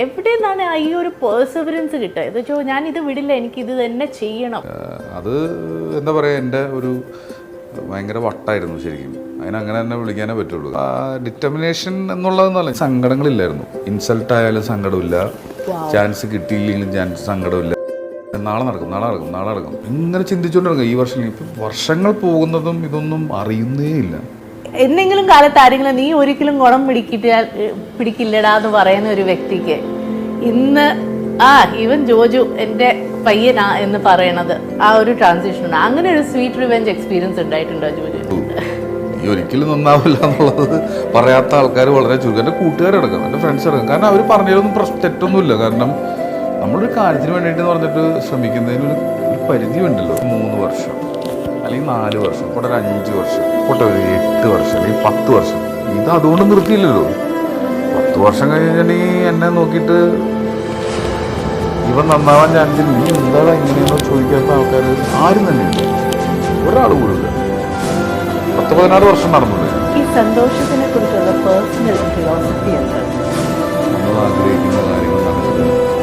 എവിടെ നിന്നാണ് ഈ ഒരു പേഴ്സവറൻസ് കിട്ടുക? ഇത് ഞാൻ ഇത് വിടില്ല, എനിക്ക് ഇത് തന്നെ ചെയ്യണം. അത് എന്താ പറയുക, എൻ്റെ ഒരു ഭയങ്കര വട്ടായിരുന്നു ശരിക്കും. അതിനങ്ങനെ തന്നെ വിളിക്കാനേ പറ്റുള്ളൂ. ഡിറ്റർമിനേഷൻ എന്നുള്ളതെന്നല്ല, സങ്കടങ്ങളില്ലായിരുന്നു. ഇൻസൾട്ട് ആയാലും സങ്കടമില്ല, ചാൻസ് കിട്ടിയില്ലെങ്കിലും സങ്കടമില്ല. നാളെ നടക്കും ഇങ്ങനെ ചിന്തിച്ചുകൊണ്ടിരിക്കും. ഈ വർഷം ഇപ്പം വർഷങ്ങൾ പോകുന്നതും ഇതൊന്നും അറിയുന്നേ ഇല്ല. എന്തെങ്കിലും കാലത്ത് ആരെങ്കിലും നീ ഒരിക്കലും ഗുണം പിടിക്കില്ലടാ എന്ന് പറയുന്ന ഒരു വ്യക്തിക്ക് ഇന്ന് ഈവൻ ജോജു എൻ്റെ പയ്യനാ എന്ന് പറയണത് ആ ഒരു ട്രാൻസിഷൻ, അങ്ങനെ ഒരു സ്വീറ്റ് റിവെഞ്ച് എക്സ്പീരിയൻസ് ഉണ്ടായിട്ടുണ്ടോ ജോജു? ഈ ഒരിക്കലും നന്നാവില്ല എന്നുള്ളത് പറയാത്ത ആൾക്കാർ വളരെ ചുരുക്കം. എൻ്റെ കൂട്ടുകാരടക്കം, എൻ്റെ ഫ്രണ്ട്സ് അടക്കം. കാരണം അവർ പറഞ്ഞതിലൊന്നും തെറ്റൊന്നുമില്ല. കാരണം നമ്മളൊരു കാര്യത്തിന് വേണ്ടിയിട്ട് പറഞ്ഞിട്ട് ശ്രമിക്കുന്നതിന് ഒരു പരിധി ഉണ്ടല്ലോ. 3 വർഷം അല്ലെങ്കിൽ 4 വർഷം, പോട്ടെ ഒരു 5 വർഷം, പോട്ടെ ഒരു 8 വർഷം അല്ലെങ്കിൽ 10 വർഷം. ഇത് അതുകൊണ്ട് നിർത്തിയില്ലല്ലോ. 10 വർഷം കഴിഞ്ഞിട്ടുണ്ടെങ്കിൽ എന്നെ നോക്കിയിട്ട് ഇവൻ നന്നാവാൻ ചാൻസിൽ നീ എന്താണ് ഇങ്ങനെയാണോ ചോദിക്കാത്ത ആൾക്കാർ ആരും തന്നെയില്ല, ഒരാൾ കൂടില്ല. 10-14 വർഷം നടന്നില്ല. ഈ സന്തോഷത്തിനെ കുറിച്ചുള്ള പേഴ്സണൽ ഫിലോസഫി എന്താണ്? നമ്മൾ ആഗ്രഹിക്കുന്ന കാര്യങ്ങൾ നടക്കുന്നത്